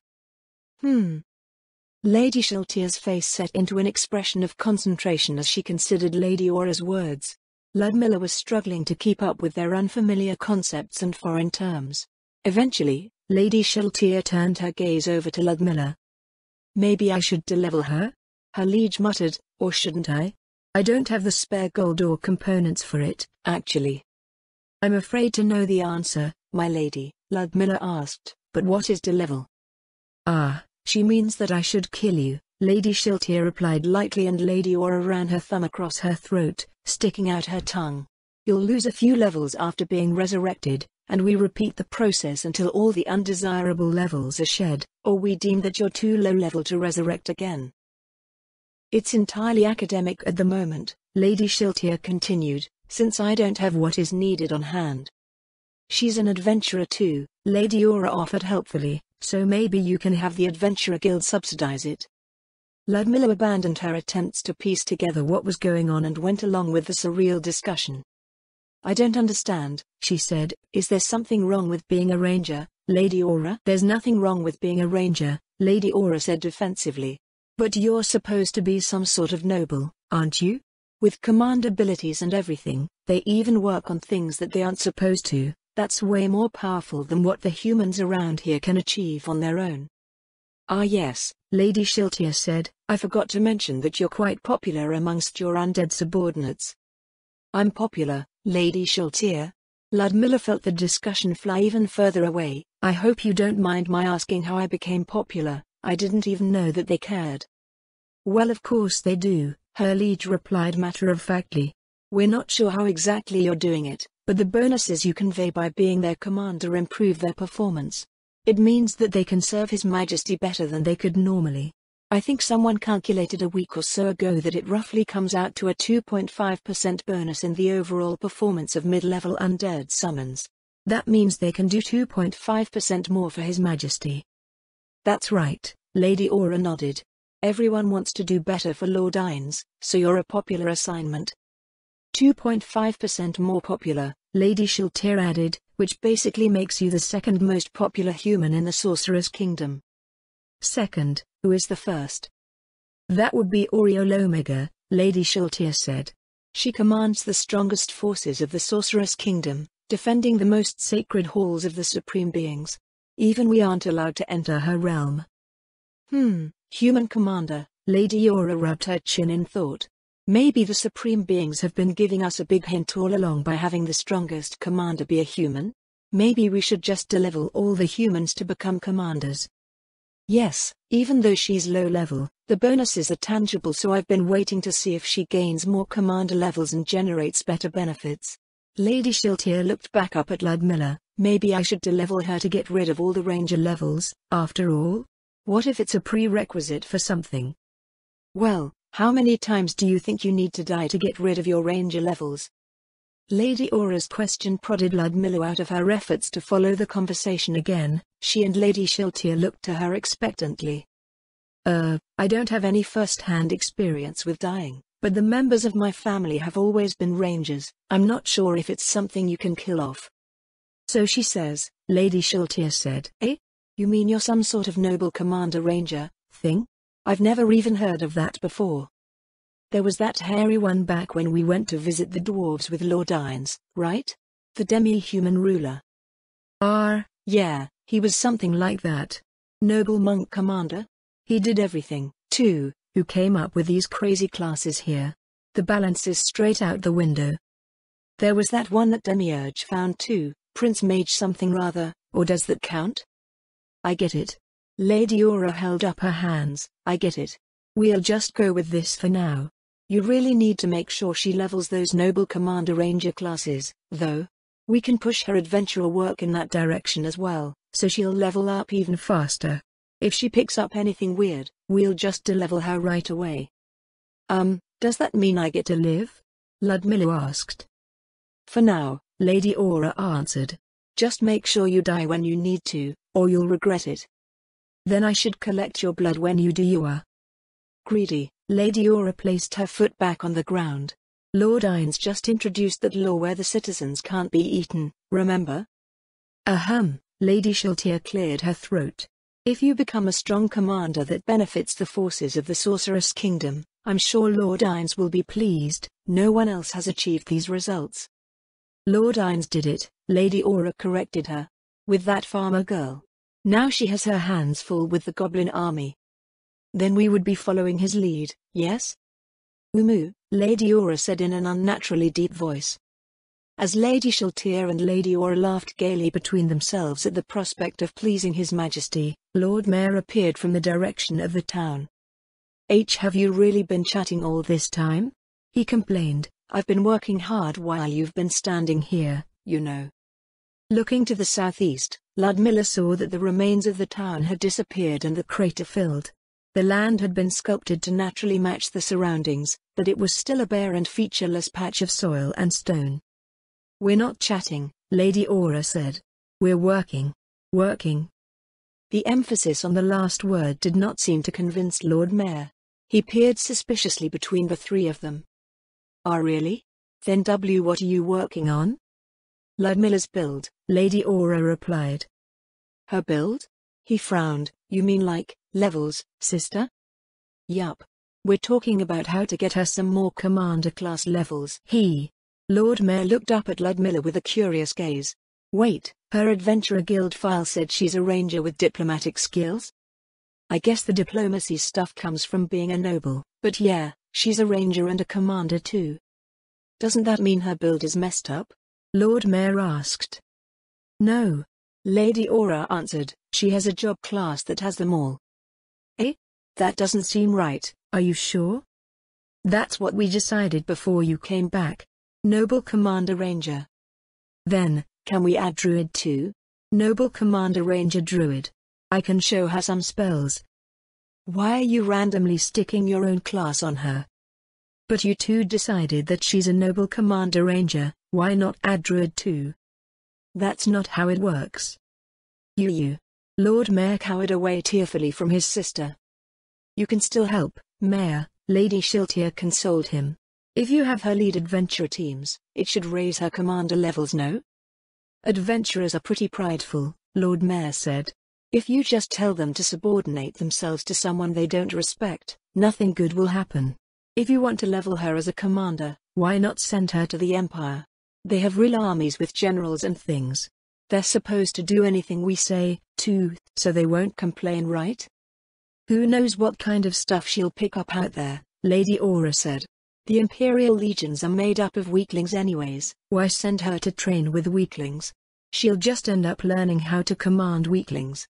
A: Lady Shiltir's face set into an expression of concentration as she considered Lady Aura's words. Ludmilla was struggling to keep up with their unfamiliar concepts and foreign terms. Eventually, Lady Shiltir turned her gaze over to Ludmilla. Maybe I should de-level her? Her liege muttered, or shouldn't I? I don't have the spare gold or components for it, actually. I'm afraid to know the answer, my lady, Ludmilla asked, but what is de-level? She means that I should kill you, Lady Shiltir replied lightly and Lady Aura ran her thumb across her throat, sticking out her tongue. You'll lose a few levels after being resurrected, and we repeat the process until all the undesirable levels are shed, or we deem that you're too low level to resurrect again. It's entirely academic at the moment, Lady Shiltier continued, since I don't have what is needed on hand. She's an adventurer too, Lady Aura offered helpfully, so maybe you can have the Adventurer Guild subsidize it. Ludmilla abandoned her attempts to piece together what was going on and went along with the surreal discussion. I don't understand, she said. Is there something wrong with being a ranger, Lady Aura? There's nothing wrong with being a ranger, Lady Aura said defensively. But you're supposed to be some sort of noble, aren't you? With command abilities and everything, they even work on things that they aren't supposed to. That's way more powerful than what the humans around here can achieve on their own. Ah yes, Lady Shiltier said, I forgot to mention that you're quite popular amongst your undead subordinates. I'm popular, Lady Shiltier? Ludmilla felt the discussion fly even further away. I hope you don't mind my asking how I became popular. I didn't even know that they cared. Well, of course they do, her liege replied matter-of-factly. We're not sure how exactly you're doing it, but the bonuses you convey by being their commander improve their performance. It means that they can serve His Majesty better than they could normally. I think someone calculated a week or so ago that it roughly comes out to a 2.5% bonus in the overall performance of mid-level undead summons. That means they can do 2.5% more for His Majesty. That's right, Lady Aura nodded. Everyone wants to do better for Lord Ines, so you're a popular assignment. 2.5% more popular, Lady Shiltier added, which basically makes you the second most popular human in the Sorcerer's Kingdom. Second, who is the first? That would be Oriole Omega, Lady Shiltier said. She commands the strongest forces of the Sorcerer's Kingdom, defending the most sacred halls of the Supreme Beings. Even we aren't allowed to enter her realm. Human commander, Lady Aura rubbed her chin in thought. Maybe the Supreme Beings have been giving us a big hint all along by having the strongest commander be a human? Maybe we should just de-level all the humans to become commanders. Yes, even though she's low level, the bonuses are tangible, so I've been waiting to see if she gains more commander levels and generates better benefits. Lady Shiltier looked back up at Ludmilla. Maybe I should de-level her to get rid of all the ranger levels, after all? What if it's a prerequisite for something? Well, how many times do you think you need to die to get rid of your ranger levels? Lady Aura's question prodded Ludmilla out of her efforts to follow the conversation again. She and Lady Shiltier looked to her expectantly. I don't have any first-hand experience with dying, but the members of my family have always been rangers. I'm not sure if it's something you can kill off. So she says, Lady Shiltier said. Eh? You mean you're some sort of noble commander ranger thing? I've never even heard of that before. There was that hairy one back when we went to visit the dwarves with Lord Ines, right? The demi-human ruler. Yeah, he was something like that. Noble monk commander? He did everything, too. Who came up with these crazy classes here? The balance is straight out the window. There was that one that Demiurge found too, Prince Mage something rather, or does that count? I get it. Lady Aura held up her hands. I get it. We'll just go with this for now. You really need to make sure she levels those noble commander ranger classes, though. We can push her adventurer work in that direction as well, so she'll level up even faster. If she picks up anything weird, we'll just de-level her right away. Does that mean I get to live? Ludmilla asked. For now, Lady Aura answered. Just make sure you die when you need to, or you'll regret it. Then I should collect your blood when you do. You are greedy. Lady Aura placed her foot back on the ground. Lord Ines just introduced that law where the citizens can't be eaten, remember? Lady Shiltier cleared her throat. If you become a strong commander that benefits the forces of the Sorceress Kingdom, I'm sure Lord Ines will be pleased. No one else has achieved these results. Lord Ines did it, Lady Aura corrected her. With that farmer girl. Now she has her hands full with the goblin army. Then we would be following his lead, yes? Umu, Lady Aura said in an unnaturally deep voice. As Lady Shiltier and Lady Aura laughed gaily between themselves at the prospect of pleasing His Majesty, Lord Mayor appeared from the direction of the town. Have you really been chatting all this time? He complained. I've been working hard while you've been standing here, you know. Looking to the southeast, Ludmilla saw that the remains of the town had disappeared and the crater filled. The land had been sculpted to naturally match the surroundings, but it was still a bare and featureless patch of soil and stone. "We're not chatting," Lady Aura said. "We're working. Working." The emphasis on the last word did not seem to convince Lord Mayor. He peered suspiciously between the three of them. Really? Then what are you working on?" "Ludmilla's build," Lady Aura replied. "Her build?" He frowned. "You mean like, levels, sister?" "Yup. We're talking about how to get her some more commander-class levels." Lord Mayor looked up at Ludmilla with a curious gaze. "Wait, her Adventurer Guild file said she's a ranger with diplomatic skills?" "I guess the diplomacy stuff comes from being a noble, but yeah, she's a ranger and a commander too." "Doesn't that mean her build is messed up?" Lord Mayor asked. "No," Lady Aura answered, "she has a job class that has them all." "Eh? That doesn't seem right, are you sure?" "That's what we decided before you came back. Noble Commander Ranger." "Then, can we add Druid too?" "Noble Commander Ranger Druid. I can show her some spells." "Why are you randomly sticking your own class on her?" "But you two decided that she's a Noble Commander Ranger, why not add Druid too?" "That's not how it works." You. Lord Mayor cowered away tearfully from his sister. "You can still help, Mayor," Lady Shiltier consoled him. "If you have her lead adventurer teams, it should raise her commander levels, no?" "Adventurers are pretty prideful," Lord Mayor said. "If you just tell them to subordinate themselves to someone they don't respect, nothing good will happen. If you want to level her as a commander, why not send her to the Empire? They have real armies with generals and things. They're supposed to do anything we say, too, so they won't complain, right?" "Who knows what kind of stuff she'll pick up out there," Lady Aura said. "The Imperial legions are made up of weaklings anyways. Why send her to train with weaklings? She'll just end up learning how to command weaklings."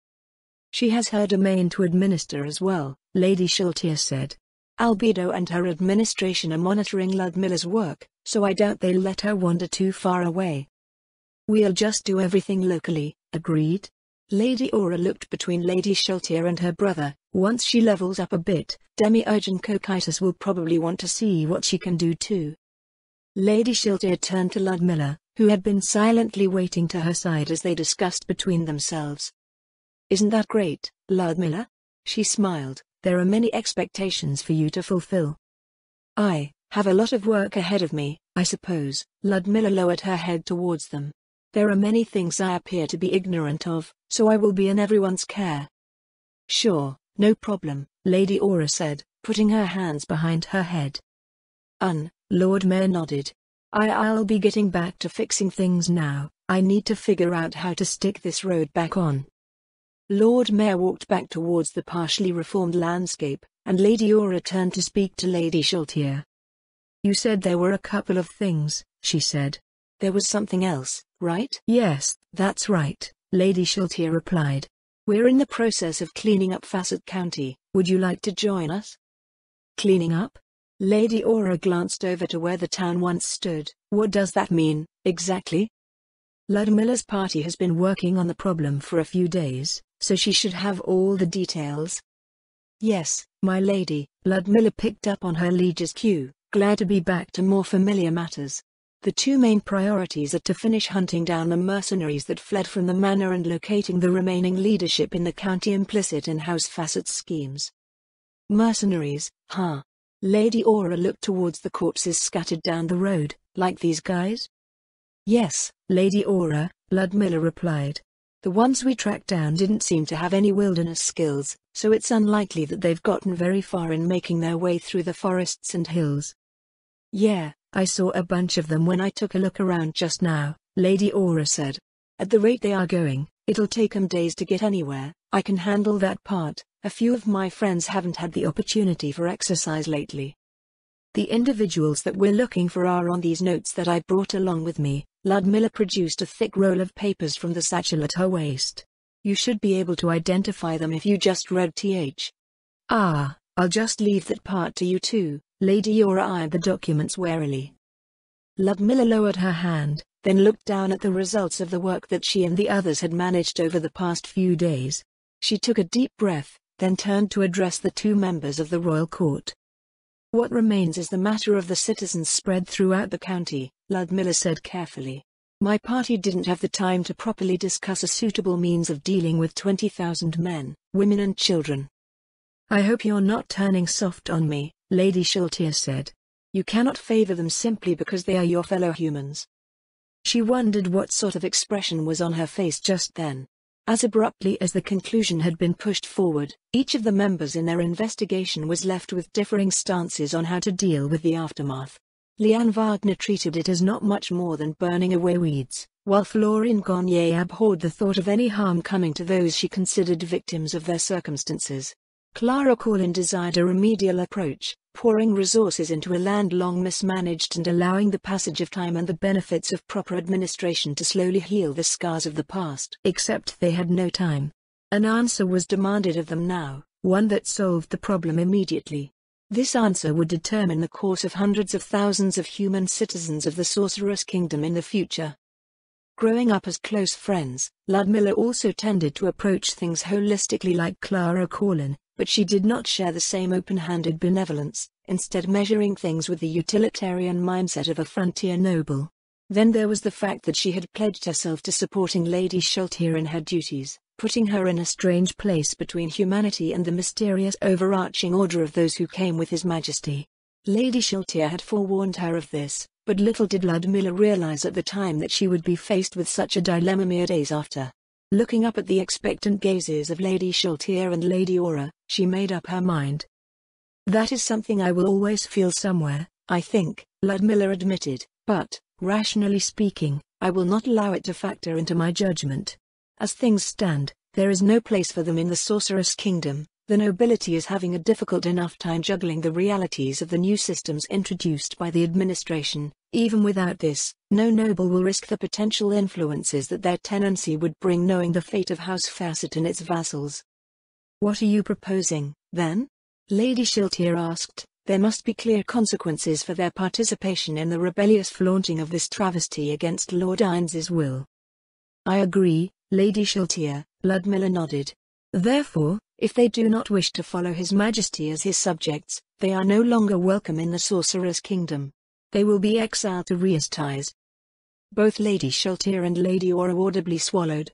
A: "She has her domain to administer as well," Lady Shiltier said. "Albedo and her administration are monitoring Ludmilla's work, so I doubt they'll let her wander too far away." "We'll just do everything locally," agreed. Lady Aura looked between Lady Shiltier and her brother. "Once she levels up a bit, Demiurge and Cocytus will probably want to see what she can do too." Lady Shiltier turned to Ludmilla, who had been silently waiting to her side as they discussed between themselves. "Isn't that great, Ludmilla?" She smiled. "There are many expectations for you to fulfill." "I have a lot of work ahead of me, I suppose." Ludmilla lowered her head towards them. "There are many things I appear to be ignorant of, so I will be in everyone's care." "Sure, no problem," Lady Aura said, putting her hands behind her head. Lord Mayor nodded. I'll be getting back to fixing things now. I need to figure out how to stick this road back on." Lord Mayor walked back towards the partially reformed landscape, and Lady Aura turned to speak to Lady Shiltier. "You said there were a couple of things," she said. "There was something else, right?" "Yes, that's right," Lady Shiltier replied. "We're in the process of cleaning up Facet County. Would you like to join us?" "Cleaning up?" Lady Aura glanced over to where the town once stood. "What does that mean, exactly?" "Ludmilla's party has been working on the problem for a few days, so she should have all the details." "Yes, my lady," Ludmilla picked up on her liege's cue, glad to be back to more familiar matters. "The two main priorities are to finish hunting down the mercenaries that fled from the manor and locating the remaining leadership in the county implicit in House Facet's schemes." "Mercenaries, huh?" Lady Aura looked towards the corpses scattered down the road. "Like these guys?" "Yes, Lady Aura," Ludmilla replied. "The ones we tracked down didn't seem to have any wilderness skills, so it's unlikely that they've gotten very far in making their way through the forests and hills." "Yeah, I saw a bunch of them when I took a look around just now," Lady Aura said. "At the rate they are going, it'll take them days to get anywhere. I can handle that part. A few of my friends haven't had the opportunity for exercise lately." "The individuals that we're looking for are on these notes that I brought along with me." Ludmilla produced a thick roll of papers from the satchel at her waist. "You should be able to identify them if you just read th. I'll just leave that part to you two." Lady Aura eyed the documents warily. Ludmilla lowered her hand. then looked down at the results of the work that she and the others had managed over the past few days. She took a deep breath, then turned to address the two members of the royal court. "What remains is the matter of the citizens spread throughout the county," Ludmilla said carefully. "My party didn't have the time to properly discuss a suitable means of dealing with 20,000 men, women and children." "I hope you're not turning soft on me," Lady Shiltier said. "You cannot favor them simply because they are your fellow humans." She wondered what sort of expression was on her face just then. As abruptly as the conclusion had been pushed forward, each of the members in their investigation was left with differing stances on how to deal with the aftermath. Leanne Wagner treated it as not much more than burning away weeds, while Florine Garnier abhorred the thought of any harm coming to those she considered victims of their circumstances. Clara Corlin desired a remedial approach, pouring resources into a land long mismanaged and allowing the passage of time and the benefits of proper administration to slowly heal the scars of the past. Except they had no time. An answer was demanded of them now, one that solved the problem immediately. This answer would determine the course of hundreds of thousands of human citizens of the Sorceress Kingdom in the future. Growing up as close friends, Ludmilla also tended to approach things holistically like Clara Corlin, but she did not share the same open-handed benevolence, instead measuring things with the utilitarian mindset of a frontier noble. Then there was the fact that she had pledged herself to supporting Lady Shiltier in her duties, putting her in a strange place between humanity and the mysterious overarching order of those who came with His Majesty. Lady Shiltier had forewarned her of this, but little did Ludmilla realize at the time that she would be faced with such a dilemma mere days after. Looking up at the expectant gazes of Lady Shiltier and Lady Aura, she made up her mind. "That is something I will always feel somewhere, I think," Ludmilla admitted, "but, rationally speaking, I will not allow it to factor into my judgment. As things stand, there is no place for them in the Sorceress Kingdom. The nobility is having a difficult enough time juggling the realities of the new systems introduced by the administration. Even without this, no noble will risk the potential influences that their tenancy would bring, knowing the fate of House Facet and its vassals." "What are you proposing, then?" Lady Shiltier asked. "There must be clear consequences for their participation in the rebellious flaunting of this travesty against Lord Ains's will." "I agree, Lady Shiltier," Ludmilla nodded. "Therefore, if they do not wish to follow His Majesty as his subjects, they are no longer welcome in the Sorcerer's Kingdom. They will be exiled to Reasties." Both Lady Shiltier and Lady Aura audibly swallowed.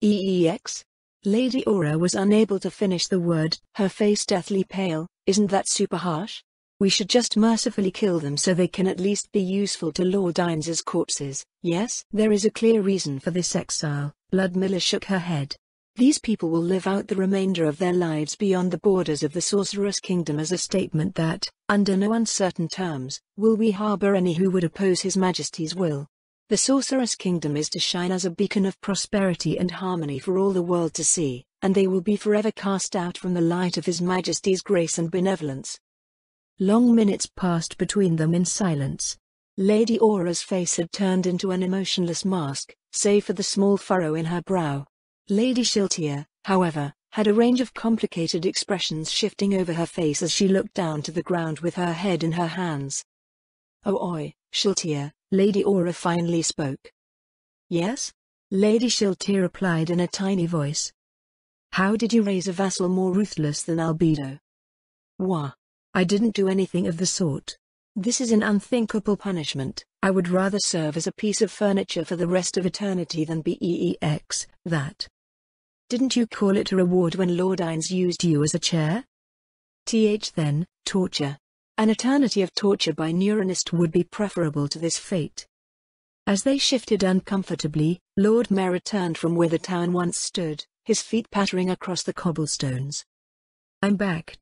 A: "EEX?" Lady Aura was unable to finish the word, her face deathly pale. "Isn't that super harsh? We should just mercifully kill them so they can at least be useful to Lord Ains's corpses, yes? There is a clear reason for this exile." Ludmilla shook her head. "These people will live out the remainder of their lives beyond the borders of the Sorceress Kingdom as a statement that, under no uncertain terms, will we harbor any who would oppose His Majesty's will. The Sorceress Kingdom is to shine as a beacon of prosperity and harmony for all the world to see, and they will be forever cast out from the light of His Majesty's grace and benevolence." Long minutes passed between them in silence. Lady Aura's face had turned into an emotionless mask, save for the small furrow in her brow. Lady Shiltier, however, had a range of complicated expressions shifting over her face as she looked down to the ground with her head in her hands. "Oh oi, Shiltier," Lady Aura finally spoke. "Yes?" Lady Shiltier replied in a tiny voice. "How did you raise a vassal more ruthless than Albedo?" "Wah. I didn't do anything of the sort. This is an unthinkable punishment. I would rather serve as a piece of furniture for the rest of eternity than be EEX, that. Didn't you call it a reward when Lord Ains used you as a chair? Then, torture. An eternity of torture by Neuronist would be preferable to this fate." As they shifted uncomfortably, Lord Mayor returned from where the town once stood, his feet pattering across the cobblestones. "I'm back,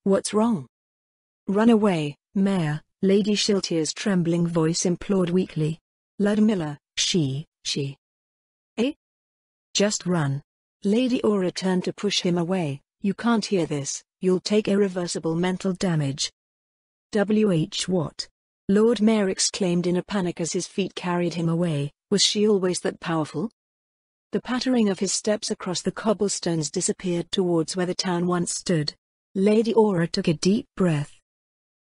A: what's wrong?" "Run away, Mayor," Lady Shiltier's trembling voice implored weakly. "Ludmilla, she. Eh? Just run." Lady Aura turned to push him away. "You can't hear this, you'll take irreversible mental damage." What? Lord Mayor exclaimed in a panic as his feet carried him away. Was she always that powerful? The pattering of his steps across the cobblestones disappeared towards where the town once stood. Lady Aura took a deep breath.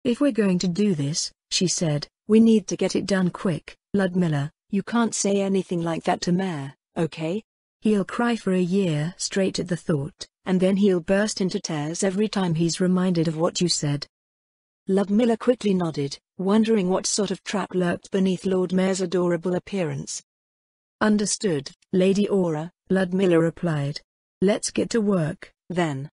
A: "If we're going to do this," she said, "we need to get it done quick. Ludmilla, you can't say anything like that to Mayor, okay? He'll cry for a year straight at the thought, and then he'll burst into tears every time he's reminded of what you said. Ludmilla quickly nodded, wondering what sort of trap lurked beneath Lord Mayor's adorable appearance. Understood, Lady Aura, Ludmilla replied. Let's get to work, then.